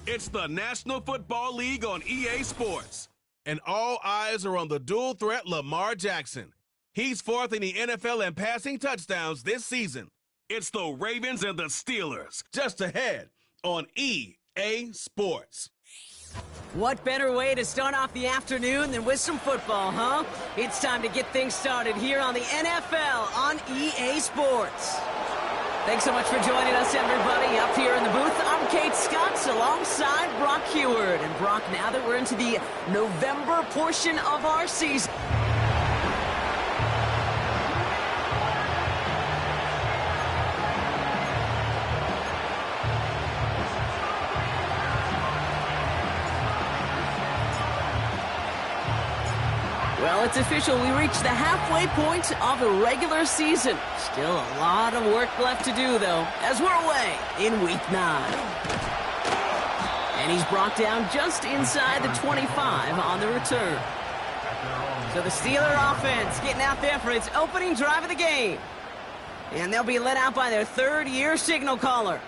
It's the National Football League on EA Sports, and all eyes are on the dual threat Lamar Jackson. He's fourth in the NFL in passing touchdowns this season. It's the Ravens and the Steelers, just ahead on EA Sports. What better way to start off the afternoon than with some football, huh? It's time to get things started here on the NFL on EA Sports. Thanks so much for joining us, everybody. Up here in the booth, I'm Kate Scott alongside Brock Heward. And Brock, now that we're into the November portion of our season, well, it's official. We reached the halfway point of the regular season. Still a lot of work left to do, though, as we're away in Week 9. And he's brought down just inside the 25 on the return. So the Steeler offense getting out there for its opening drive of the game. And they'll be led out by their third-year signal caller.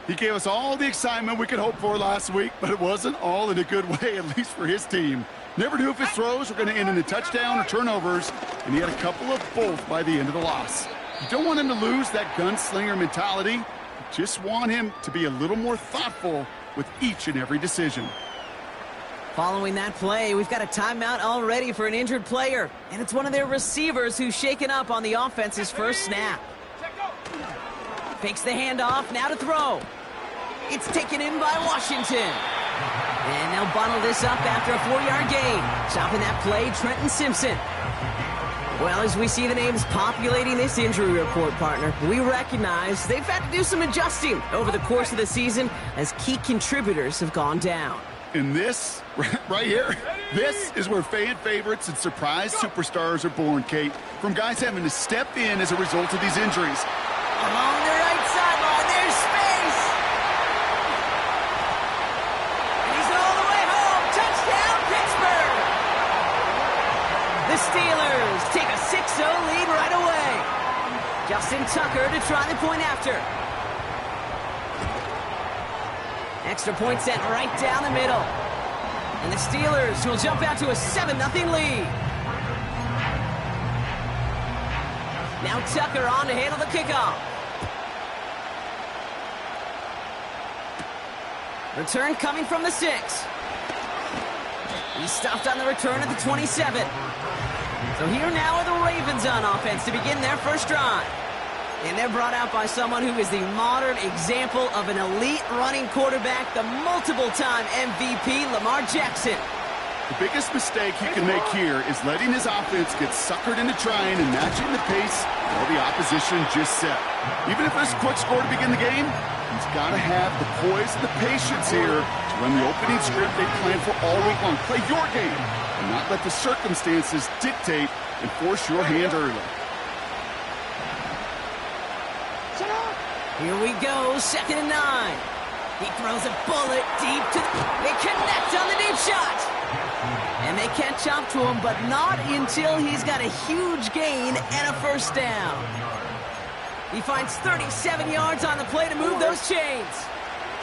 He gave us all the excitement we could hope for last week, but it wasn't all in a good way, at least for his team. Never knew if his throws were going to end in a touchdown or turnovers, and he had a couple of both by the end of the loss. You don't want him to lose that gunslinger mentality. You just want him to be a little more thoughtful with each and every decision. Following that play, we've got a timeout already for an injured player, and it's one of their receivers who's shaken up on the offense's first snap. Fakes the handoff, now to throw. It's taken in by Washington. And they'll bottle this up after a 4-yard gain. Stopping that play, Trenton Simpson. Well, as we see the names populating this injury report, partner, we recognize they've had to do some adjusting over the course of the season as key contributors have gone down. And this, right here, this is where fan favorites and surprise superstars are born, Kate. From guys having to step in as a result of these injuries. Along the right sideline, there's space. And he's all the way home. Touchdown, Pittsburgh. The Steelers take a 6-0 lead right away. Justin Tucker to try the point after. Extra point set right down the middle. And the Steelers will jump out to a 7-0 lead. Now Tucker on to handle the kickoff. Return coming from the 6. He stopped on the return at the 27. So here now are the Ravens on offense to begin their first drive. And they're brought out by someone who is the modern example of an elite running quarterback, the multiple-time MVP, Lamar Jackson. The biggest mistake he can make here is letting his offense get suckered into trying and matching the pace while the opposition just set. Even if there's a quick score to begin the game, he's got to have the poise and the patience here to run the opening script they planned for all week long. Play your game and not let the circumstances dictate and force your hand early. Here we go, 2nd and 9. He throws a bullet deep to they connect on the deep shot. And they catch up to him, but not until he's got a huge gain and a first down. He finds 37 yards on the play to move those chains.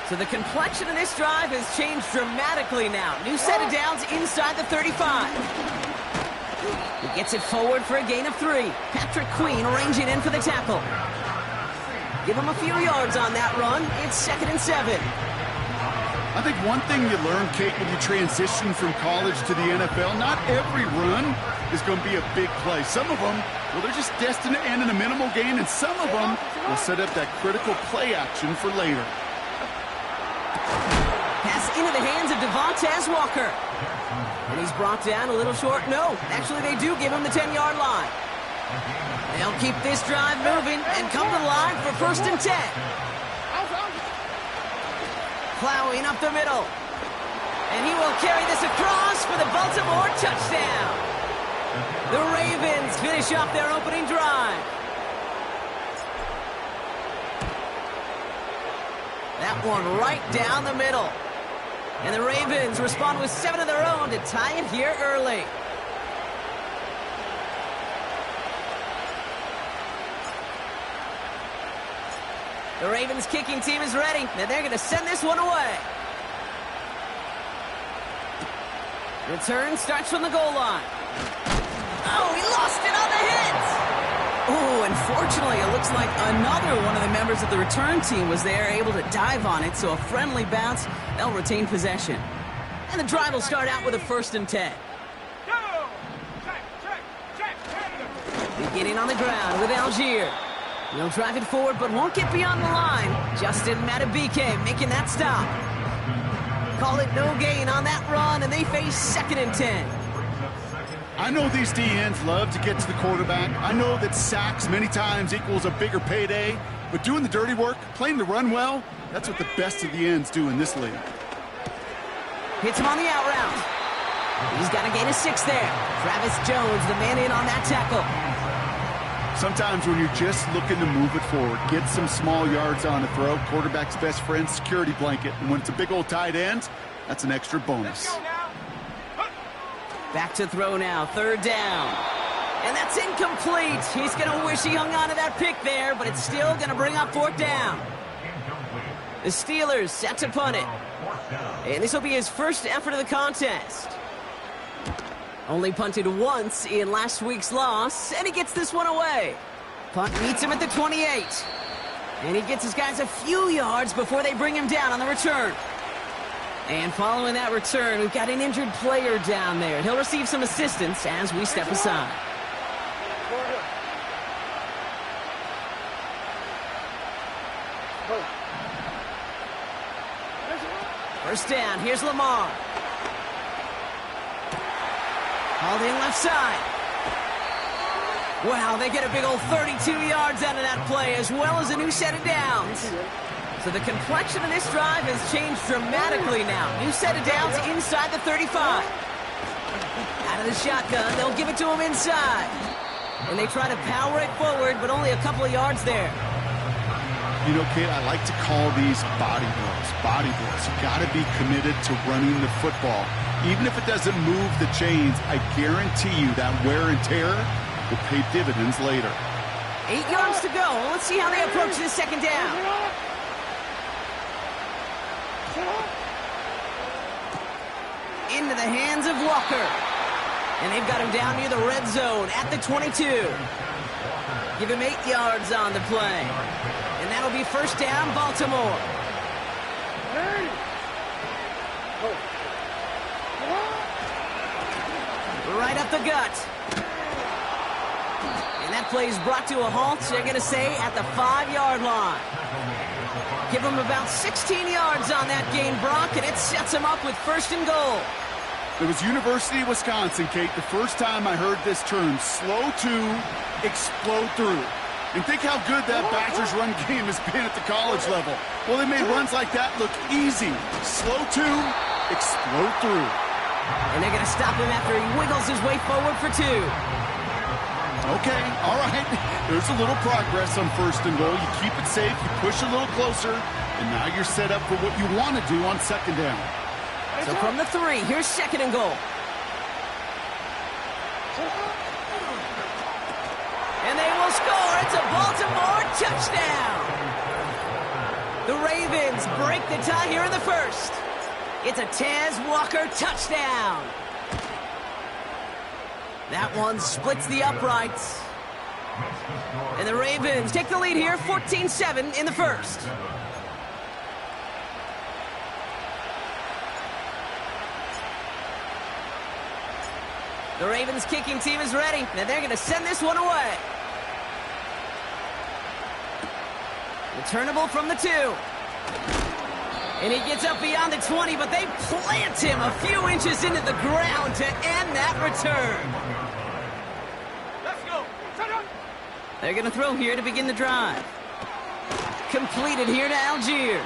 So the complexion of this drive has changed dramatically now. New set of downs inside the 35. He gets it forward for a gain of 3. Patrick Queen ranging in for the tackle. Give him a few yards on that run. It's 2nd and 7. I think one thing you learn, Kate, when you transition from college to the NFL, not every run is going to be a big play. Some of them, well, they're just destined to end in a minimal gain, and some of them will set up that critical play action for later. Pass into the hands of Devontae Walker. And he's brought down a little short. No, actually they do give him the 10-yard line. They'll keep this drive moving and come to the line for 1st and 10. Plowing up the middle. And he will carry this across for the Baltimore touchdown. The Ravens finish off their opening drive. That one right down the middle. And the Ravens respond with 7 of their own to tie it here early. The Ravens kicking team is ready, and they're going to send this one away. Return starts from the goal line. Oh, he lost it on the hit! Oh, unfortunately, it looks like another one of the members of the return team was there, able to dive on it, so a friendly bounce. They'll retain possession. And the drive will start out with a 1st and 10. Beginning on the ground with Algier. He'll drive it forward, but won't get beyond the line. Justin Matabike making that stop. Call it no gain on that run, and they face 2nd and 10. I know these DNs love to get to the quarterback. I know that sacks many times equals a bigger payday, but doing the dirty work, playing the run well, that's what the best of the ends do in this league. Hits him on the out route. He's got to gain a 6 there. Travis Jones, the man in on that tackle. Sometimes when you're just looking to move it forward, get some small yards on a throw, quarterback's best friend, security blanket. And when it's a big old tight end, that's an extra bonus. Back to throw now, 3rd down. And that's incomplete. He's going to wish he hung on to that pick there, but it's still going to bring up 4th down. The Steelers set to punt it. And this will be his first effort of the contest. Only punted once in last week's loss, and he gets this one away. Punt meets him at the 28. And he gets his guys a few yards before they bring him down on the return. And following that return, we've got an injured player down there. And he'll receive some assistance as we step aside. First down, here's Lamar. Hauled in left side. Wow, they get a big old 32 yards out of that play, as well as a new set of downs. So the complexion of this drive has changed dramatically now. New set of downs inside the 35. Out of the shotgun, they'll give it to him inside. And they try to power it forward, but only a couple of yards there. You know, Kate, I like to call these body blows. Body blows. You got to be committed to running the football. Even if it doesn't move the chains, I guarantee you that wear and tear will pay dividends later. 8 yards to go. Let's see how they approach this 2nd down. Into the hands of Walker. And they've got him down near the red zone at the 22. Give him 8 yards on the play. And that'll be 1st down, Baltimore. Right up the gut. And that play is brought to a halt, they're going to say, at the 5-yard line. Give him about 16 yards on that gain, Brock, and it sets him up with 1st and goal. It was University of Wisconsin, Kate, the first time I heard this term, slow to explode through. And think how good that Badgers run game has been at the college level. Well, they made runs like that look easy. Slow to explode through. And they're going to stop him after he wiggles his way forward for 2. Okay, all right. There's a little progress on 1st and goal. You keep it safe, you push a little closer, and now you're set up for what you want to do on 2nd down. So from the 3, here's 2nd and goal. And they will score. It's a Baltimore touchdown. The Ravens break the tie here in the 1st. It's a Tez Walker touchdown. That one splits the uprights. And the Ravens take the lead here, 14-7 in the 1st. The Ravens kicking team is ready, and they're going to send this one away. Returnable from the 2. And he gets up beyond the 20, but they plant him a few inches into the ground to end that return. Let's go. They're going to throw here to begin the drive. Completed here to Algier.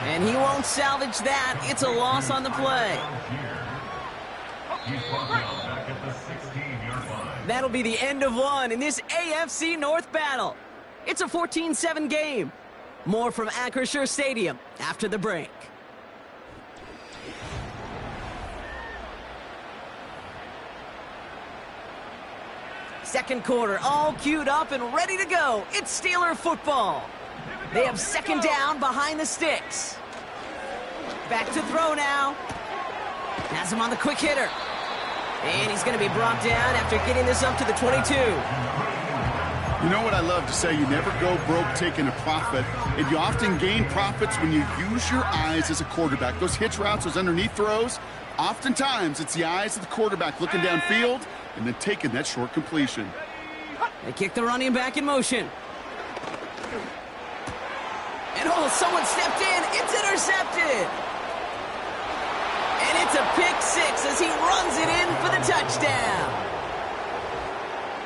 And he won't salvage that. It's a loss on the play. That'll be the end of one in this AFC North battle. It's a 14-7 game. More from Acrisure Stadium after the break. Second quarter, all queued up and ready to go. It's Steeler football. They have second down behind the sticks. Back to throw now. Has him on the quick hitter. And he's going to be brought down after getting this up to the 22. You know what I love to say? You never go broke taking a profit, and you often gain profits when you use your eyes as a quarterback. Those hitch routes, those underneath throws, oftentimes it's the eyes of the quarterback looking downfield and then taking that short completion. They kick the running back in motion. And oh, someone stepped in. It's intercepted. And it's a pick six as he runs it in for the touchdown.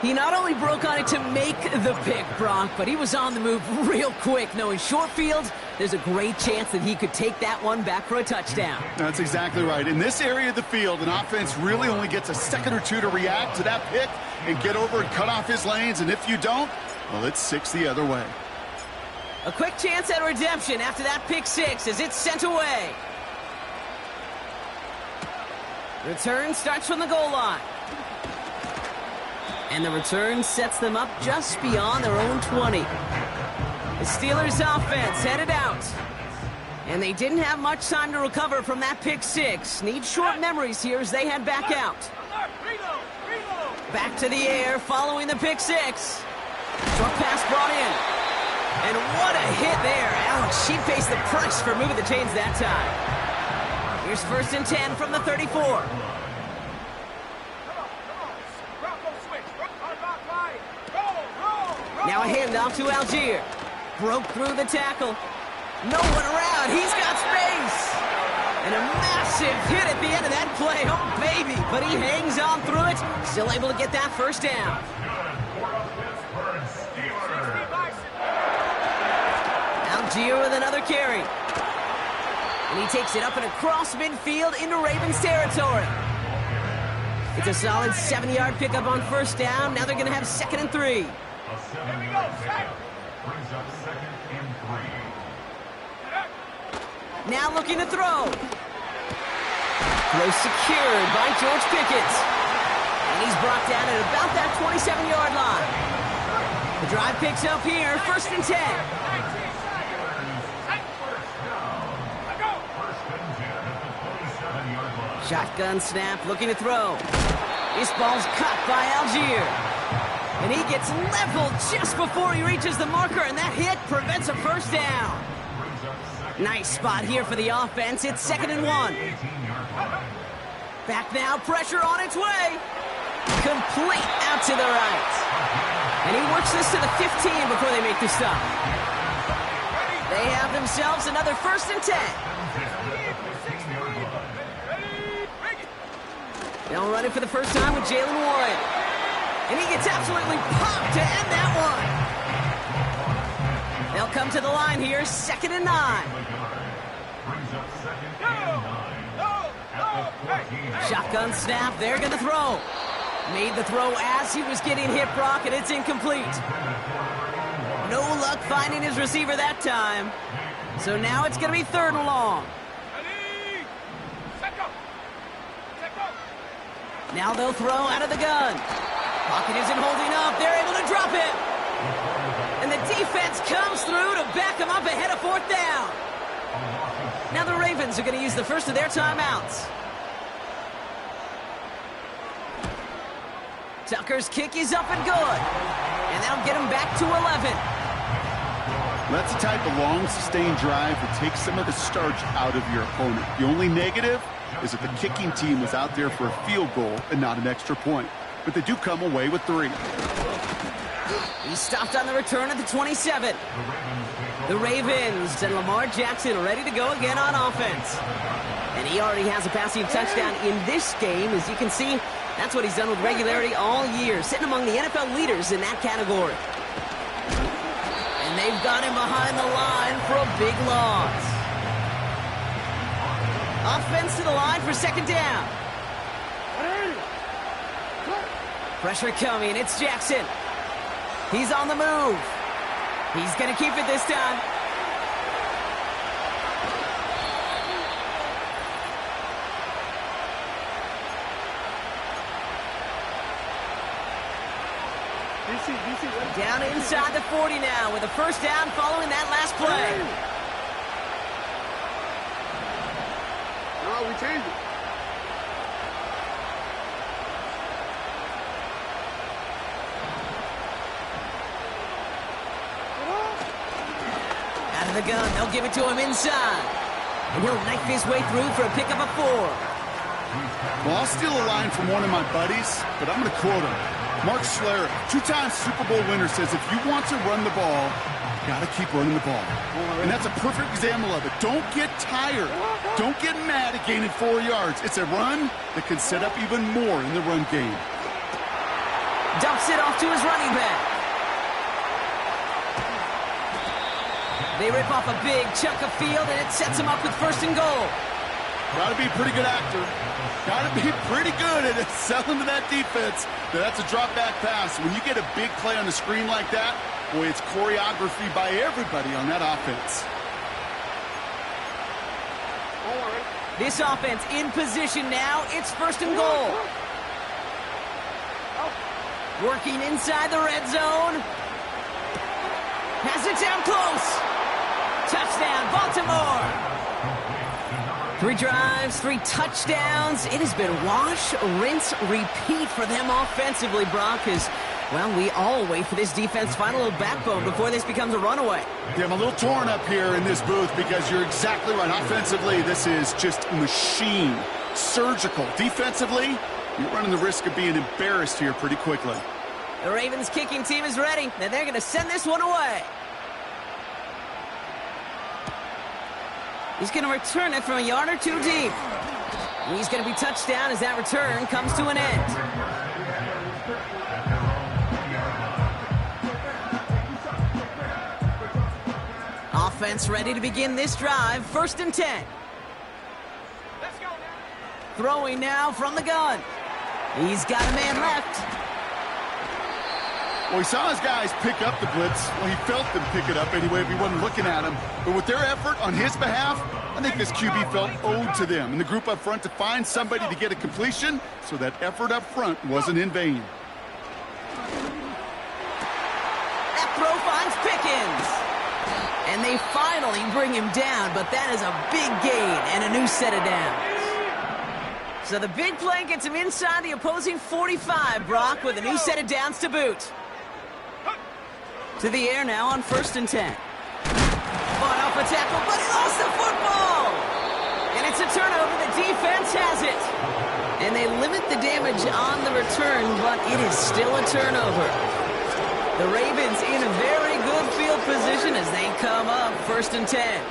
He not only broke on it to make the pick, Brock, but he was on the move real quick. Knowing short field, there's a great chance that he could take that one back for a touchdown. That's exactly right. In this area of the field, an offense really only gets a second or two to react to that pick and get over and cut off his lanes. And if you don't, well, it's six the other way. A quick chance at redemption after that pick six as it's sent away. Return starts from the goal line. And the return sets them up just beyond their own 20. The Steelers offense headed out. And they didn't have much time to recover from that pick six. Need short memories here as they head back out. Back to the air following the pick six. Short pass brought in. And what a hit there. Ouch, she faced the price for moving the chains that time. Here's 1st and 10 from the 34. Now a handoff to Algier. Broke through the tackle. No one around. He's got space. And a massive hit at the end of that play. Oh, baby. But he hangs on through it. Still able to get that first down. Algier with another carry. And he takes it up and across midfield into Ravens territory. It's a solid 7-yard pickup on first down. Now they're going to have 2nd and 3. Here we go, set. Brings up 2nd and 3. Now looking to throw. Throw secured by George Pickett. And he's brought down at about that 27-yard line. The drive picks up here, 1st and 10. Shotgun snap, looking to throw. This ball's caught by Algier. And he gets leveled just before he reaches the marker, and that hit prevents a first down. Nice spot here for the offense. It's 2nd and 1. Back now, pressure on its way. Complete out to the right. And he works this to the 15 before they make the stop. They have themselves another 1st and 10. They'll run it for the first time with Jalen Warren. And he gets absolutely popped to end that one. They'll come to the line here, 2nd and 9. Shotgun snap, they're going to throw. Made the throw as he was getting hit, Brock, and it's incomplete. No luck finding his receiver that time. So now it's going to be 3rd and long. Now they'll throw out of the gun. Pocket isn't holding up. They're able to drop it. And the defense comes through to back them up ahead of 4th down. Now the Ravens are going to use the first of their timeouts. Tucker's kick is up and good. And that'll get him back to 11. That's the type of long, sustained drive that takes some of the starch out of your opponent. The only negative is that the kicking team was out there for a field goal and not an extra point. But they do come away with 3. He stopped on the return at the 27. The Ravens and Lamar Jackson ready to go again on offense. And he already has a passing touchdown in this game. As you can see, that's what he's done with regularity all year, sitting among the NFL leaders in that category. And they've got him behind the line for a big loss. Offense to the line for 2nd down. Pressure coming. It's Jackson. He's on the move. He's going to keep it this time. Down inside the 40 now with a first down following that last play. No, we changed it. Out of the gun, they'll give it to him inside. And he'll knife his way through for a pickup of 4. Well, I'll steal a line from one of my buddies, but I'm going to quote him. Mark Schlereth, 2-time Super Bowl winner, says if you want to run the ball, you got to keep running the ball. And that's a perfect example of it. Don't get tired. Don't get mad at gaining 4 yards. It's a run that can set up even more in the run game. Dumps it off to his running back. They rip off a big chunk of field, and it sets him up with 1st and goal. Got to be a pretty good actor. Got to be pretty good at selling to that defense. That's a drop back pass. When you get a big play on the screen like that, boy, it's choreography by everybody on that offense. This offense in position now. It's 1st and goal. Working inside the red zone. Has it down close. Touchdown, Baltimore. 3 drives, 3 touchdowns. It has been wash, rinse, repeat for them offensively, Brock, as, well, we all wait for this defense to find a little backbone before this becomes a runaway. Yeah, I'm a little torn up here in this booth because you're exactly right. Offensively, this is just machine, surgical. Defensively, you're running the risk of being embarrassed here pretty quickly. The Ravens kicking team is ready, and they're going to send this one away. He's going to return it from a yard or 2 deep. He's going to be touched down as that return comes to an end. Offense ready to begin this drive. 1st and 10. Let's go now. Throwing now from the gun. He's got a man left. Well, he saw his guys pick up the blitz. Well, he felt them pick it up anyway if he wasn't looking at him. But with their effort on his behalf, I think this QB felt owed to them and the group up front to find somebody to get a completion, so that effort up front wasn't in vain. That throw finds Pickens. And they finally bring him down, but that is a big gain and a new set of downs. So the big play gets him inside the opposing 45, Brock, with a new set of downs to boot. To the air now on 1st and 10. Fought off a tackle, but he lost the football! And it's a turnover. The defense has it. And they limit the damage on the return, but it is still a turnover. The Ravens in a very good field position as they come up 1st and 10.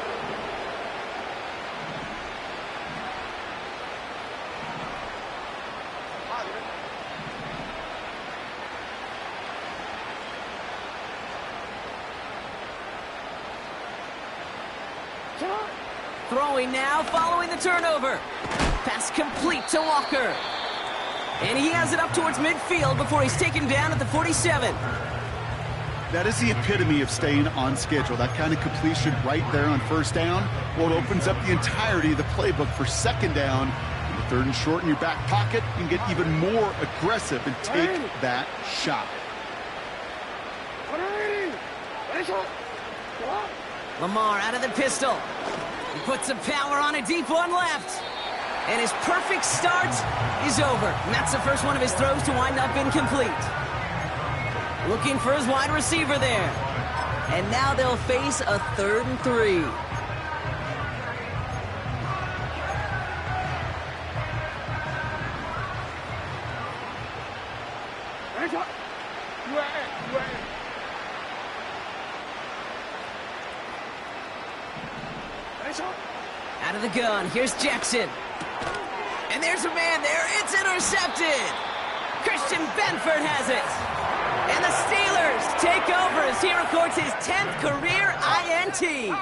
Throwing now, following the turnover. Pass complete to Walker. And he has it up towards midfield before he's taken down at the 47. That is the epitome of staying on schedule. That kind of completion right there on 1st down. Well, it opens up the entirety of the playbook for 2nd down. And the 3rd and short in your back pocket, you can get even more aggressive and take that shot. Lamar out of the pistol. He puts some power on a deep one left. And his perfect start is over. And that's the first one of his throws to wind up incomplete. Looking for his wide receiver there. And now they'll face a 3rd and 3. Out of the gun, here's Jackson. And there's a man there, it's intercepted. Christian Benford has it. And the Steelers take over as he records his 10th career INT. 19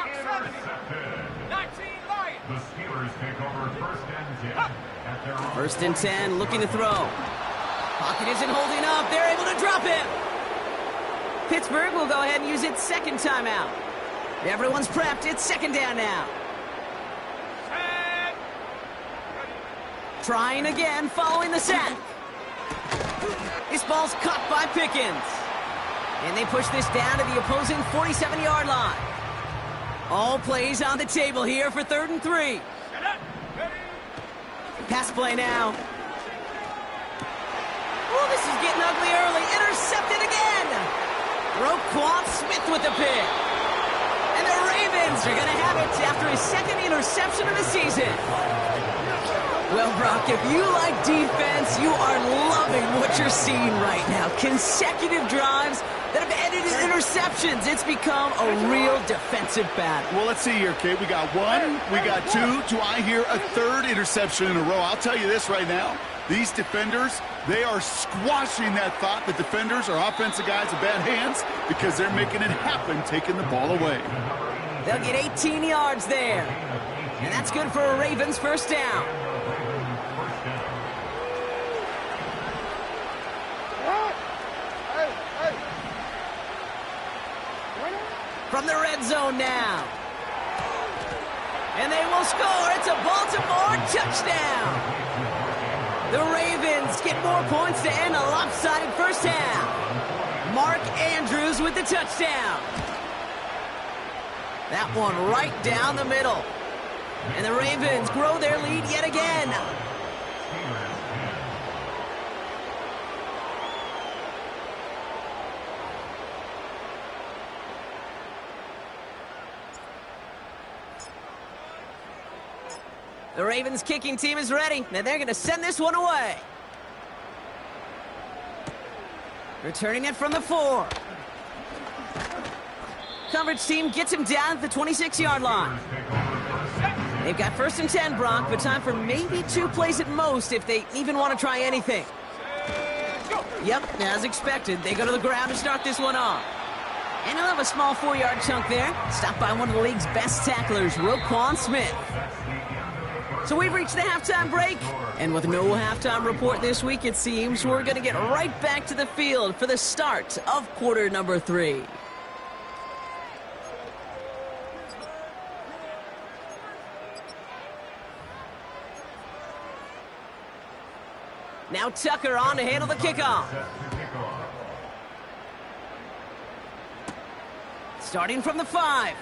Lions. The Steelers take over 1st and 10 at their own. 1st and 10, looking to throw. Pocket isn't holding up, they're able to drop him. Pittsburgh will go ahead and use its 2nd timeout. Everyone's prepped, it's 2nd down now. Trying again, following the sack. This ball's caught by Pickens. And they push this down to the opposing 47-yard line. All plays on the table here for 3rd and 3. Pass play now. Oh, this is getting ugly early. Intercepted again. Roquan Smith with the pick. And the Ravens are going to have it after his 2nd interception of the season. Well, Brock, if you like defense, you are loving what you're seeing right now. Consecutive drives that have ended in interceptions. It's become a real defensive battle. Well, let's see here, Kate. We got 1, we got 2. Do I hear a 3rd interception in a row? I'll tell you this right now. These defenders, they are squashing that thought that defenders are offensive guys with bad hands because they're making it happen, taking the ball away. They'll get 18 yards there. And that's good for a Ravens 1st down. From the red zone now. And they will score. It's a Baltimore touchdown. The Ravens get more points to end a lopsided 1st half. Mark Andrews with the touchdown. That one right down the middle. And the Ravens grow their lead yet again. The Ravens kicking team is ready. Now they're going to send this one away. Returning it from the 4. Coverage team gets him down at the 26-yard line. They've got 1st and 10, Brock, but time for maybe 2 plays at most if they even want to try anything. Yep, as expected, they go to the ground to start this one off. And he'll have a small 4-yard chunk there. Stopped by one of the league's best tacklers, Roquan Smith. So we've reached the halftime break, and with no halftime report this week, it seems we're going to get right back to the field for the start of quarter number 3. Now Tucker on to handle the kickoff. Starting from the 5.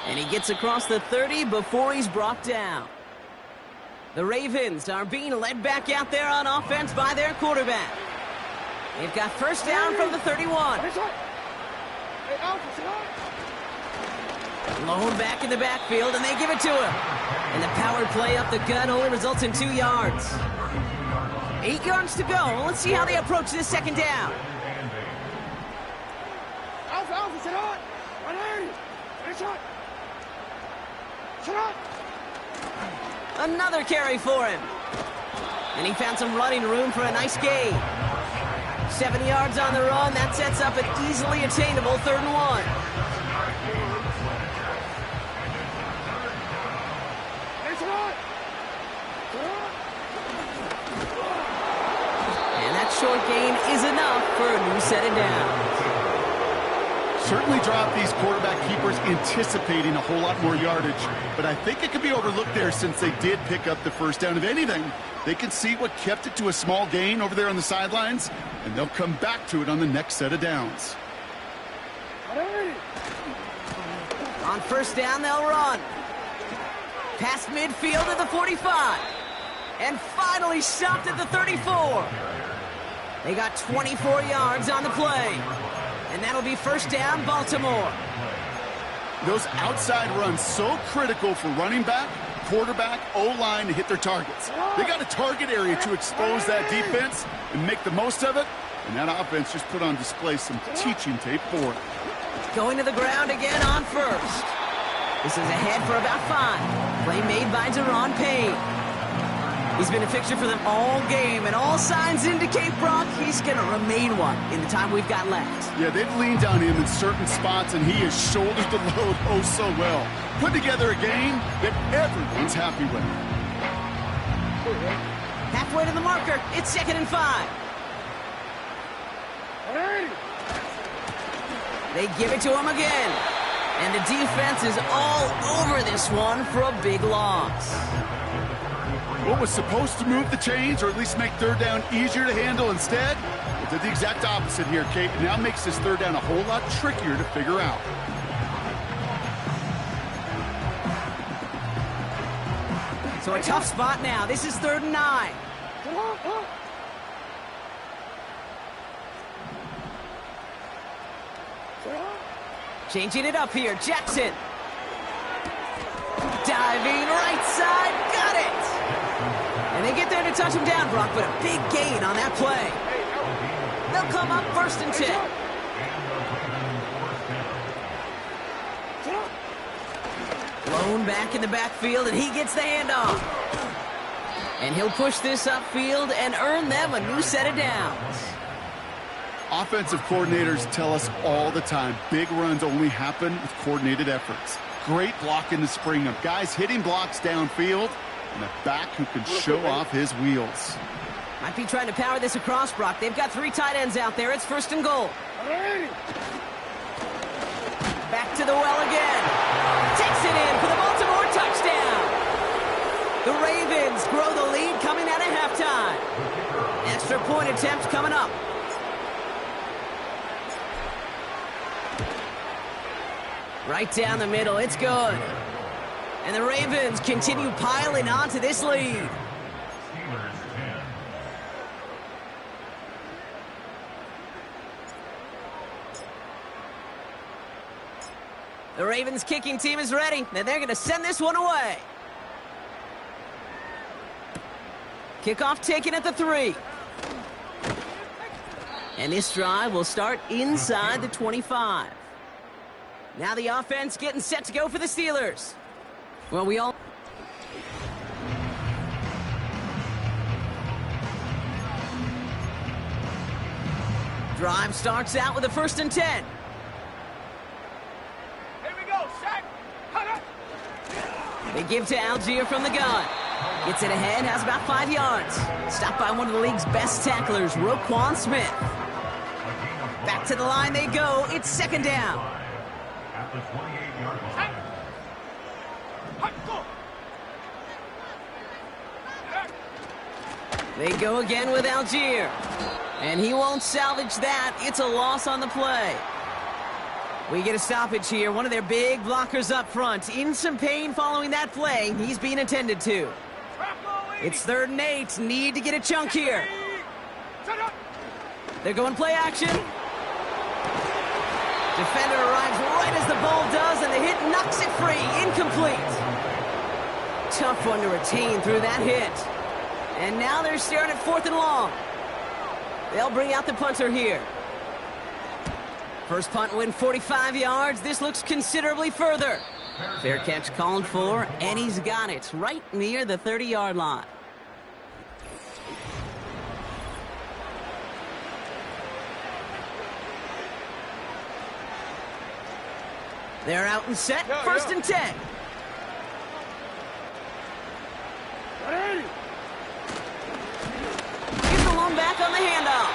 And he gets across the 30 before he's brought down. The Ravens are being led back out there on offense by their quarterback. They've got 1st down from the 31. Lone back in the backfield, and they give it to him. And the power play up the gut only results in 2 yards. 8 yards to go. Let's see how they approach this 2nd down. Another carry for him. And he found some running room for a nice gain. 7 yards on the run. That sets up an easily attainable 3rd and 1. And that short gain is enough for a new set of downs. Certainly dropped these quarterback keepers anticipating a whole lot more yardage, but I think it could be overlooked there since they did pick up the 1st down. If anything, they can see what kept it to a small gain over there on the sidelines, and they'll come back to it on the next set of downs. On 1st down, they'll run. Past midfield at the 45. And finally stopped at the 34. They got 24 yards on the play. And that'll be 1st down, Baltimore. Those outside runs so critical for running back, quarterback, O-line to hit their targets. They got a target area to expose that defense and make the most of it. And that offense just put on display some teaching tape for it. Going to the ground again on 1st. This is ahead for about 5. Play made by Deron Payne. He's been a fixture for them all game, and all signs indicate, Brock, he's going to remain one in the time we've got left. Yeah, they've leaned on him in certain spots, and he has shouldered the load oh so well. Put together a game that everyone's happy with. Halfway to the marker, it's 2nd and 5. They give it to him again. And the defense is all over this one for a big loss. What was supposed to move the chains or at least make third down easier to handle instead, it did the exact opposite here, Kate. It now makes this third down a whole lot trickier to figure out. So a tough spot now. This is 3rd and 9. Changing it up here. Jackson. Diving right side. Got it. And they get there to touch him down, Brock, but a big gain on that play. They'll come up 1st and 10. Blown back in the backfield, and he gets the handoff. And he'll push this upfield and earn them a new set of downs. Offensive coordinators tell us all the time, big runs only happen with coordinated efforts. Great block in the spring of guys hitting blocks downfield, and a back who can show off his wheels. Might be trying to power this across, Brock. They've got 3 tight ends out there. It's 1st and goal. Back to the well again. Takes it in for the Baltimore touchdown. The Ravens grow the lead coming out of halftime. Extra point attempt coming up. Right down the middle. It's good. And the Ravens continue piling onto this lead. The Ravens kicking team is ready, and they're going to send this one away. Kickoff taken at the 3. And this drive will start inside the 25. Now the offense getting set to go for the Steelers. Well, we all... Drive starts out with a 1st and 10. They give to Algier from the gun. Gets it ahead, has about 5 yards. Stopped by one of the league's best tacklers, Roquan Smith. Back to the line they go. It's 2nd down. At the 28-yard line. They go again with Algier. And he won't salvage that. It's a loss on the play. We get a stoppage here. One of their big blockers up front. In some pain following that play. He's being attended to. It's 3rd and 8. Need to get a chunk here. They're going play action. Defender arrives right as the ball does, and the hit knocks it free. Incomplete. Tough one to retain through that hit. And now they're staring at 4th and long. They'll bring out the punter here. First punt win 45 yards. This looks considerably further. Fair catch called for, and he's got it right near the 30-yard line. They're out and set. 1st and 10. Gives the long back on the handoff.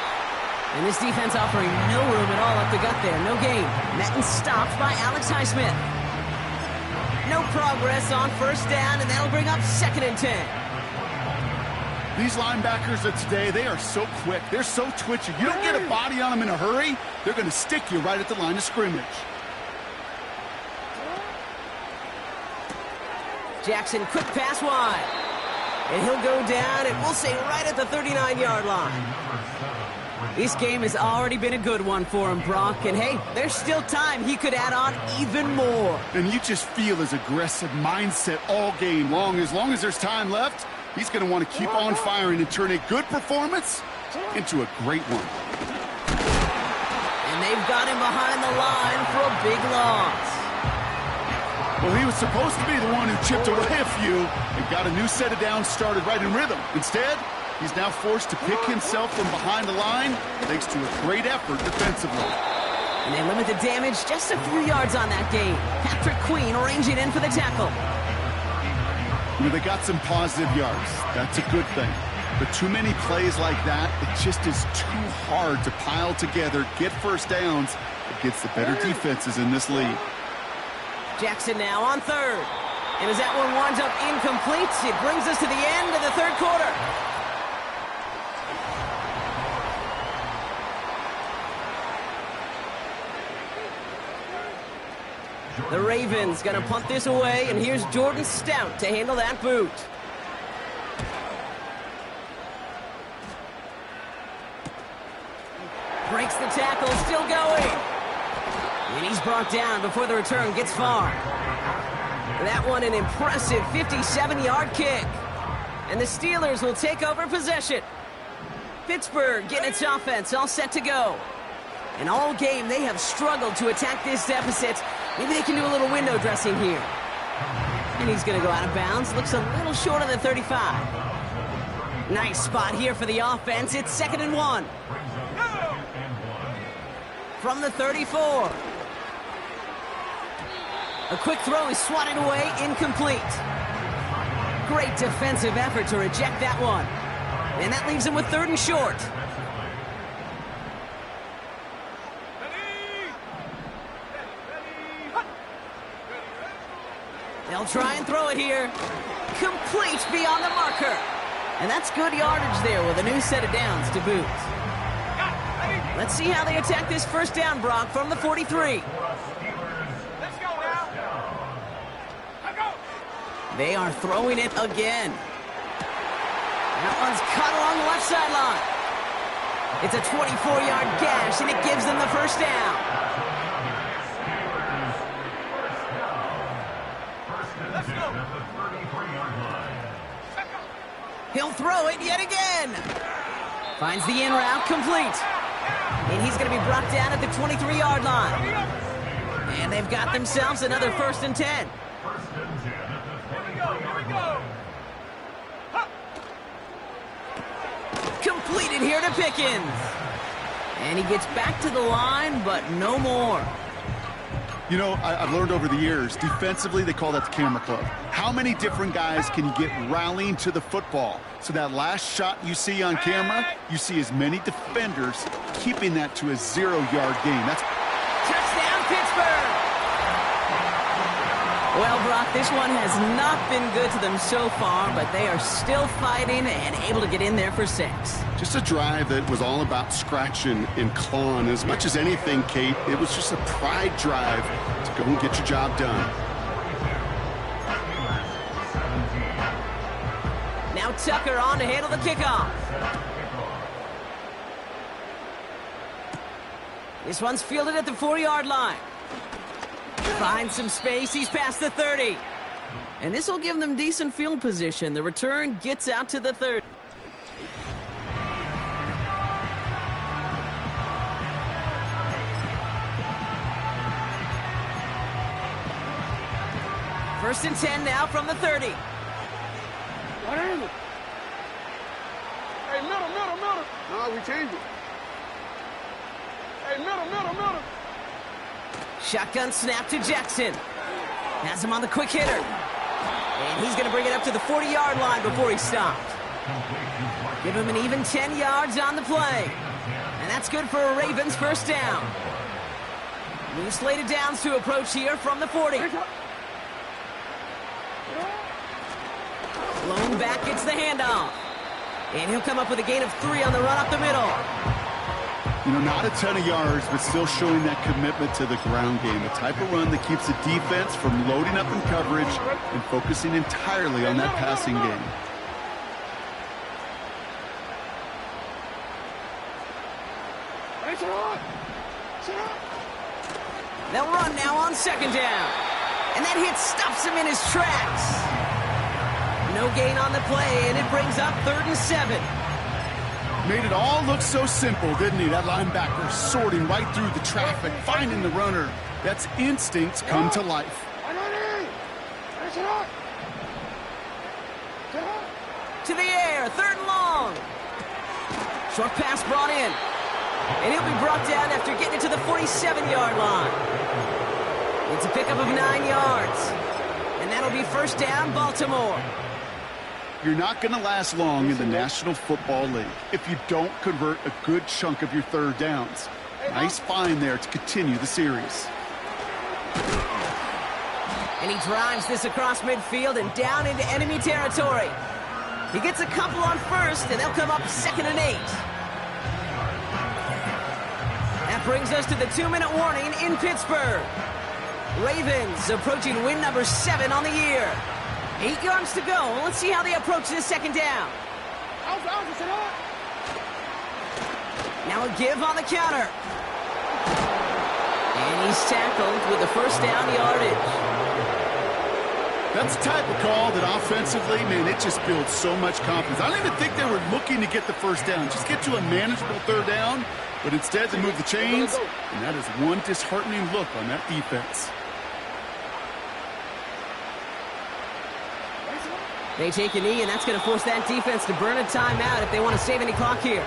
And this defense offering no room at all up the gut there. No gain. Madden stopped by Alex Highsmith. No progress on 1st down, and that'll bring up 2nd and 10. These linebackers of today, they are so quick. They're so twitchy. You don't get a body on them in a hurry, they're going to stick you right at the line of scrimmage. Jackson, quick pass wide. And he'll go down, and we'll say right at the 39-yard line. This game has already been a good one for him, Brock. And, hey, there's still time. He could add on even more. And you just feel his aggressive mindset all game long. As long as there's time left, he's going to want to keep on firing and turn a good performance into a great one. And they've got him behind the line for a big loss. Well, he was supposed to be the one who chipped away a few and got a new set of downs started right in rhythm. Instead, he's now forced to pick himself from behind the line thanks to a great effort defensively. And they limit the damage just a few yards on that gain. Patrick Queen ranging in for the tackle. You know, they got some positive yards. That's a good thing. But too many plays like that, it just is too hard to pile together, get 1st downs against the better defenses in this league. Jackson now on 3rd. And as that one winds up incomplete, it brings us to the end of the third quarter. The Ravens going to punt this away, and here's Jordan Stout to handle that boot. Breaks the tackle, still going. And he's brought down before the return gets far. That one an impressive 57-yard kick. And the Steelers will take over possession. Pittsburgh getting its offense all set to go. And all game they have struggled to attack this deficit. Maybe they can do a little window dressing here. And he's going to go out of bounds. Looks a little short of the 35. Nice spot here for the offense. It's 2nd and 1. From the 34. A quick throw is swatted away, incomplete. Great defensive effort to reject that one. And that leaves him with 3rd and short. They'll try and throw it here. Complete beyond the marker. And that's good yardage there with a new set of downs to boot. Let's see how they attack this first down, Brock, from the 43. They are throwing it again. That one's cut along the left sideline. It's a 24-yard gash, and it gives them the first down. He'll throw it yet again. Finds the in route, complete. And he's going to be brought down at the 23-yard line. And they've got themselves another 1st and 10. Completed here to Pickens. And he gets back to the line, but no more. You know, I've learned over the years, defensively, they call that the camera club. How many different guys can you get rallying to the football? So that last shot you see on camera, you see as many defenders keeping that to a 0-yard gain. That's touchdown, Pittsburgh! Well, Brock, this one has not been good to them so far, but they are still fighting and able to get in there for 6. just a drive that was all about scratching and clawing. As much as anything, Kate, it was just a pride drive to go and get your job done. Now Tucker on to handle the kickoff. This one's fielded at the 4-yard line. Finds some space. He's past the 30. And this will give them decent field position. The return gets out to the 30. First and 10 now from the 30. What is it? Hey, middle. No, we changed it. Hey, middle. Shotgun snap to Jackson. Has him on the quick hitter. And he's going to bring it up to the 40-yard line before he stopped. Give him an even 10 yards on the play. And that's good for a Ravens first down. New slated downs to approach here from the 40. Blown back gets the handoff. And he'll come up with a gain of 3 on the run up the middle. You know, not a ton of yards, but still showing that commitment to the ground game. The type of run that keeps the defense from loading up in coverage and focusing entirely on that passing game. They'll run now on second down. And that hit stops him in his tracks. No gain on the play, and it brings up 3rd and 7. Made it all look so simple, didn't he? That linebacker sorting right through the traffic, finding the runner. That's instincts come to life. To the air, 3rd and long. Short pass brought in. And he'll be brought down after getting it to the 47-yard line. It's a pickup of 9 yards. And that'll be first down, Baltimore. You're not going to last long in the National Football League if you don't convert a good chunk of your third downs. Nice find there to continue the series. And he drives this across midfield and down into enemy territory. He gets a couple on first, and they'll come up 2nd and 8. That brings us to the 2-minute warning in Pittsburgh. Ravens approaching win number 7 on the year. 8 yards to go. Let's see how they approach this 2nd down. Now a give on the counter. And he's tackled with the first down yardage. That's the type of call that offensively, man, it just builds so much confidence. I don't even think they were looking to get the first down. Just get to a manageable 3rd down. But instead, they move the chains, and that is one disheartening look on that defense. They take a knee, and that's going to force that defense to burn a timeout if they want to save any clock here.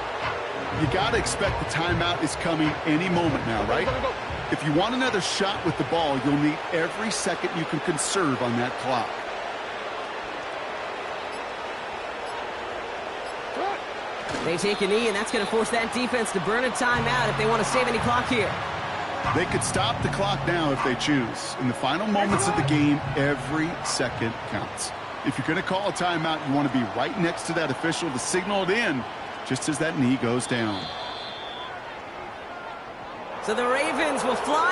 You got to expect the timeout is coming any moment now, right? If you want another shot with the ball, you'll need every second you can conserve on that clock. They take a knee, and that's going to force that defense to burn a timeout if they want to save any clock here. They could stop the clock now if they choose. In the final moments of the game, every second counts. If you're going to call a timeout, you want to be right next to that official to signal it in just as that knee goes down. So the Ravens will fly.